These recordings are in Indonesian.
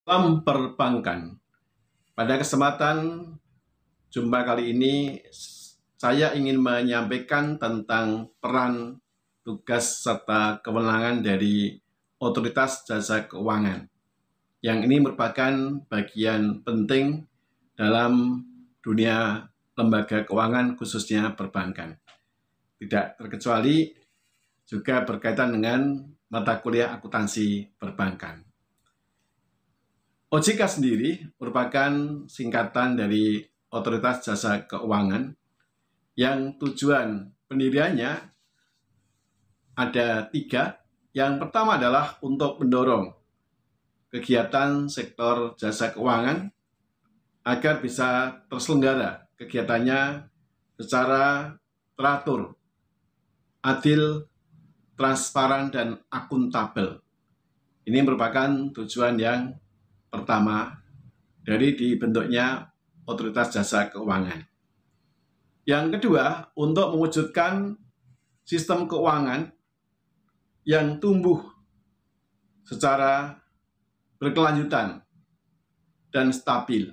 Salam perbankan. Pada kesempatan jumpa kali ini, saya ingin menyampaikan tentang peran, tugas, serta kewenangan dari Otoritas Jasa Keuangan. Yang ini merupakan bagian penting dalam dunia lembaga keuangan, khususnya perbankan. Tidak terkecuali juga berkaitan dengan mata kuliah akuntansi perbankan. OJK sendiri merupakan singkatan dari Otoritas Jasa Keuangan yang tujuan pendiriannya ada 3. Yang pertama adalah untuk mendorong kegiatan sektor jasa keuangan agar bisa terselenggara kegiatannya secara teratur, adil, transparan, dan akuntabel. Ini merupakan tujuan yang pertama dari dibentuknya Otoritas Jasa Keuangan. Yang kedua, untuk mewujudkan sistem keuangan yang tumbuh secara berkelanjutan dan stabil.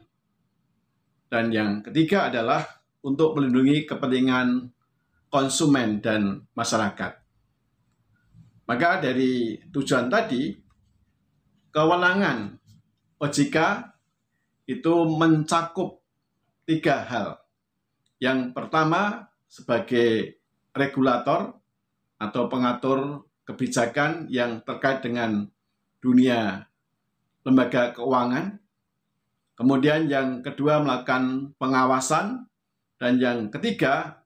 Dan yang ketiga adalah untuk melindungi kepentingan konsumen dan masyarakat. Maka dari tujuan tadi, kewenangan OJK itu mencakup 3 hal. Yang pertama, sebagai regulator atau pengatur kebijakan yang terkait dengan dunia lembaga keuangan. Kemudian yang kedua, melakukan pengawasan. Dan yang ketiga,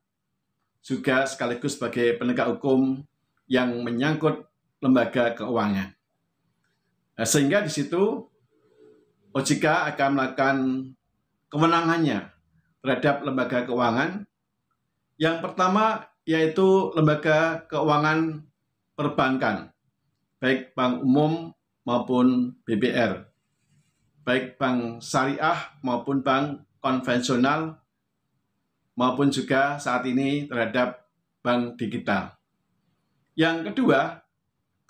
juga sekaligus sebagai penegak hukum yang menyangkut lembaga keuangan. Sehingga di situ OJK akan melakukan kewenangannya terhadap lembaga keuangan. Yang pertama yaitu lembaga keuangan perbankan, baik bank umum maupun BBR, baik bank syariah maupun bank konvensional, maupun juga saat ini terhadap bank digital. Yang kedua,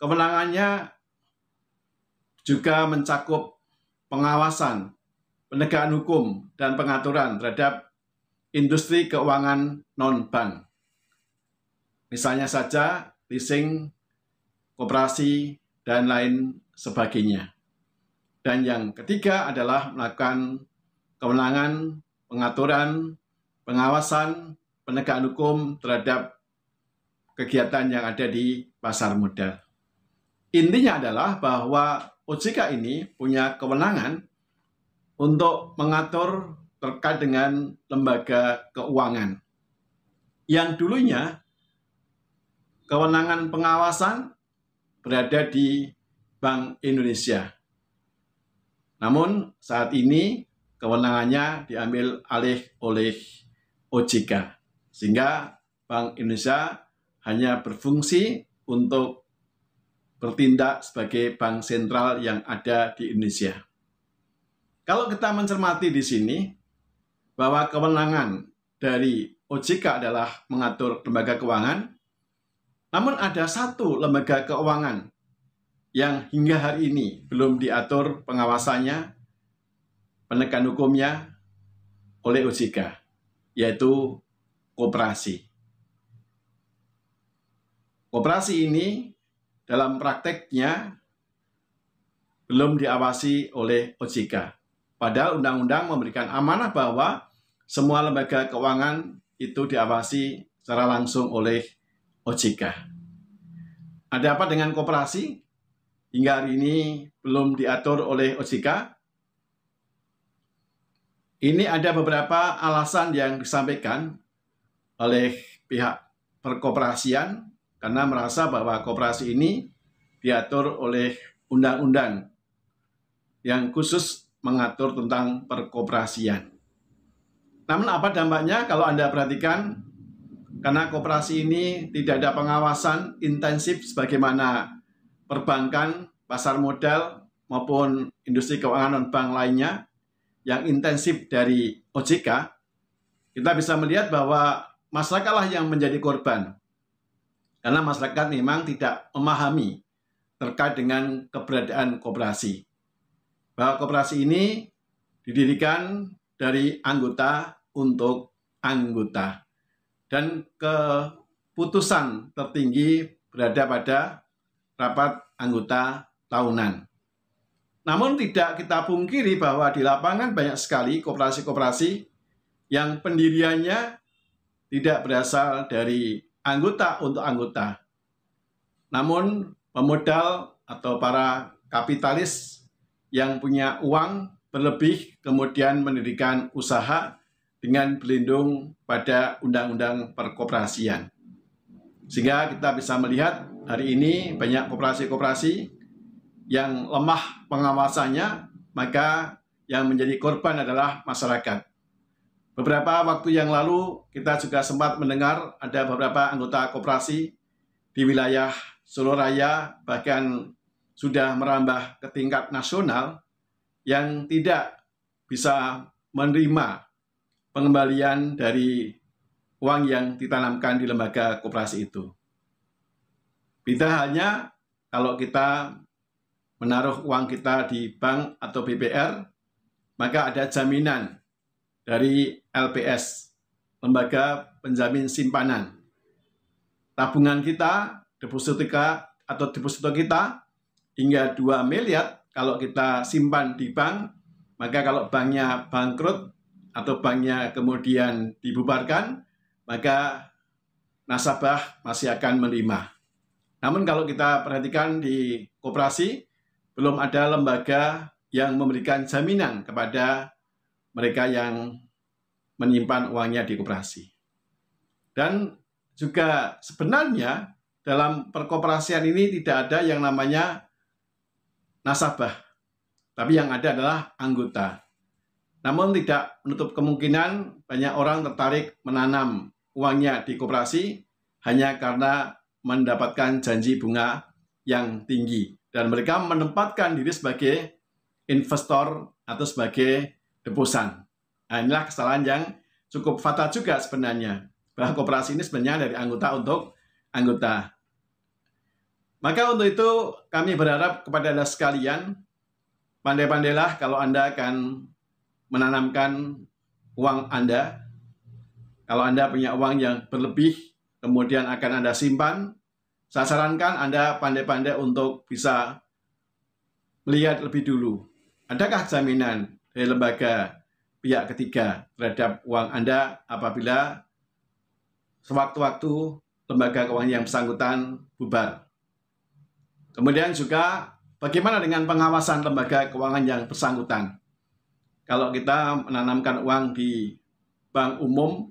kewenangannya juga mencakup pengawasan, penegakan hukum, dan pengaturan terhadap industri keuangan non-bank. Misalnya saja leasing, koperasi, dan lain sebagainya. Dan yang ketiga adalah melakukan kewenangan, pengaturan, pengawasan, penegakan hukum terhadap kegiatan yang ada di pasar modal. Intinya adalah bahwa OJK ini punya kewenangan untuk mengatur terkait dengan lembaga keuangan. Yang dulunya kewenangan pengawasan berada di Bank Indonesia. Namun saat ini kewenangannya diambil alih oleh OJK. Sehingga Bank Indonesia hanya berfungsi untuk bertindak sebagai bank sentral yang ada di Indonesia. Kalau kita mencermati di sini bahwa kewenangan dari OJK adalah mengatur lembaga keuangan, namun ada satu lembaga keuangan yang hingga hari ini belum diatur pengawasannya, penegakan hukumnya oleh OJK, yaitu koperasi. Koperasi ini dalam prakteknya belum diawasi oleh OJK. Padahal undang-undang memberikan amanah bahwa semua lembaga keuangan itu diawasi secara langsung oleh OJK. Ada apa dengan koperasi? Hingga hari ini belum diatur oleh OJK. Ini ada beberapa alasan yang disampaikan oleh pihak perkoperasian karena merasa bahwa koperasi ini diatur oleh undang-undang yang khusus mengatur tentang perkoperasian. Namun apa dampaknya kalau Anda perhatikan, karena koperasi ini tidak ada pengawasan intensif sebagaimana perbankan, pasar modal, maupun industri keuangan non-bank lainnya yang intensif dari OJK, kita bisa melihat bahwa masyarakatlah yang menjadi korban. Karena masyarakat memang tidak memahami terkait dengan keberadaan koperasi. bahwa koperasi ini didirikan dari anggota untuk anggota. Dan keputusan tertinggi berada pada rapat anggota tahunan. Namun tidak kita pungkiri bahwa di lapangan banyak sekali koperasi-koperasi yang pendiriannya tidak berasal dari anggota untuk anggota. Namun pemodal atau para kapitalis yang punya uang berlebih kemudian mendirikan usaha dengan berlindung pada undang-undang perkoperasian. Sehingga kita bisa melihat hari ini banyak koperasi-koperasi yang lemah pengawasannya, maka yang menjadi korban adalah masyarakat. Beberapa waktu yang lalu kita juga sempat mendengar ada beberapa anggota koperasi di wilayah Solo Raya, bahkan sudah merambah ke tingkat nasional, yang tidak bisa menerima pengembalian dari uang yang ditanamkan di lembaga koperasi itu. Beda halnya kalau kita menaruh uang kita di bank atau BPR, maka ada jaminan dari LPS, Lembaga Penjamin Simpanan. Tabungan kita, deposito kita hingga 2 miliar kalau kita simpan di bank, maka kalau banknya bangkrut atau banknya kemudian dibubarkan, maka nasabah masih akan menerima. Namun kalau kita perhatikan di koperasi, belum ada lembaga yang memberikan jaminan kepada mereka yang menyimpan uangnya di koperasi. Dan juga sebenarnya dalam perkoperasian ini tidak ada yang namanya nasabah, tapi yang ada adalah anggota. Namun tidak menutup kemungkinan banyak orang tertarik menanam uangnya di koperasi hanya karena mendapatkan janji bunga yang tinggi. Dan mereka menempatkan diri sebagai investor atau sebagai deposan. Nah, inilah kesalahan yang cukup fatal juga sebenarnya. Bahwa koperasi ini sebenarnya dari anggota untuk anggota. Maka untuk itu kami berharap kepada Anda sekalian, pandai-pandailah kalau Anda akan menanamkan uang Anda. Kalau Anda punya uang yang berlebih, kemudian akan Anda simpan, saya sarankan Anda pandai-pandai untuk bisa melihat lebih dulu. Adakah jaminan dari lembaga pihak ketiga terhadap uang Anda apabila sewaktu-waktu lembaga keuangan yang bersangkutan bubar. Kemudian juga bagaimana dengan pengawasan lembaga keuangan yang bersangkutan? Kalau kita menanamkan uang di bank umum,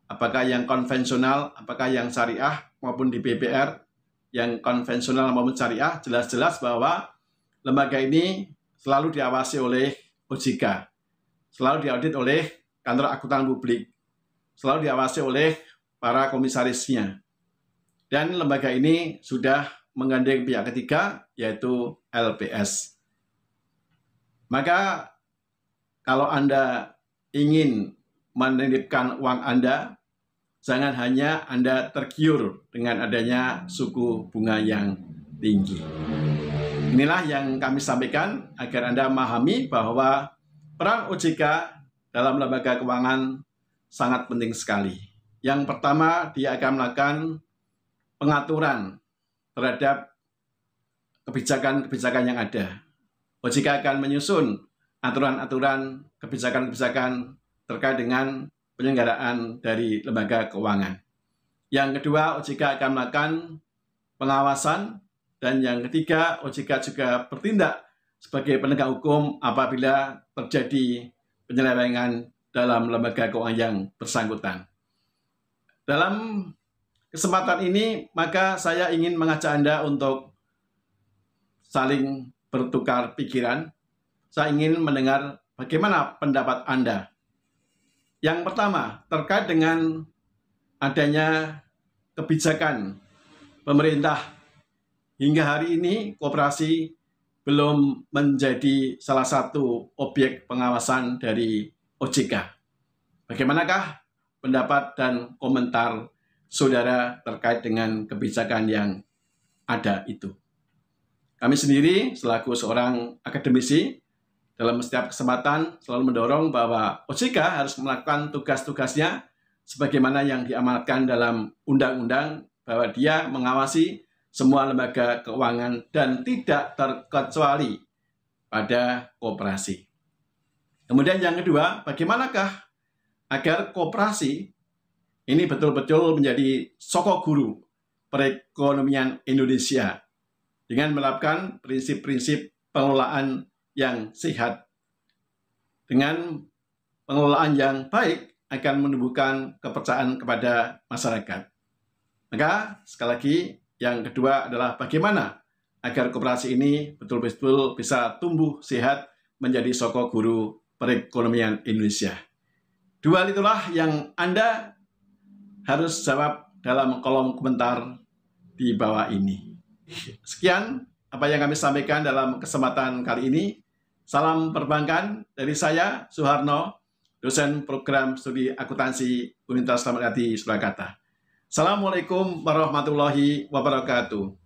apakah yang konvensional, apakah yang syariah maupun di BPR, yang konvensional maupun syariah, jelas-jelas bahwa lembaga ini selalu diawasi oleh OJK, selalu diaudit oleh kantor akuntan publik, selalu diawasi oleh para komisarisnya. Dan lembaga ini sudah menggandeng pihak ketiga, yaitu LPS. Maka kalau Anda ingin menitipkan uang Anda, jangan hanya Anda tergiur dengan adanya suku bunga yang tinggi. Inilah yang kami sampaikan agar Anda memahami bahwa peran OJK dalam lembaga keuangan sangat penting sekali. Yang pertama, dia akan melakukan pengaturan terhadap kebijakan-kebijakan yang ada. OJK akan menyusun aturan-aturan kebijakan-kebijakan terkait dengan penyelenggaraan dari lembaga keuangan. Yang kedua, OJK akan melakukan pengawasan. Dan yang ketiga, OJK juga bertindak sebagai penegak hukum apabila terjadi penyelewengan dalam lembaga keuangan yang bersangkutan. Dalam kesempatan ini, maka saya ingin mengajak Anda untuk saling bertukar pikiran. Saya ingin mendengar bagaimana pendapat Anda. Yang pertama, terkait dengan adanya kebijakan pemerintah. Hingga hari ini, koperasi belum menjadi salah satu objek pengawasan dari OJK. Bagaimanakah pendapat dan komentar saudara terkait dengan kebijakan yang ada itu? Kami sendiri selaku seorang akademisi dalam setiap kesempatan selalu mendorong bahwa OJK harus melakukan tugas-tugasnya sebagaimana yang diamanatkan dalam undang-undang, bahwa dia mengawasi semua lembaga keuangan dan tidak terkecuali pada koperasi. Kemudian yang kedua, bagaimanakah agar koperasi ini betul-betul menjadi sokok guru perekonomian Indonesia dengan menerapkan prinsip-prinsip pengelolaan yang sehat. Dengan pengelolaan yang baik akan menumbuhkan kepercayaan kepada masyarakat. Maka sekali lagi yang kedua adalah bagaimana agar koperasi ini betul-betul bisa tumbuh sehat menjadi sokok guru perekonomian Indonesia. Dua hal itulah yang Anda harus jawab dalam kolom komentar di bawah ini. Sekian apa yang kami sampaikan dalam kesempatan kali ini. Salam perbankan dari saya, Suharno, dosen program studi akuntansi Universitas Slamet Hati Surakarta. Assalamualaikum warahmatullahi wabarakatuh.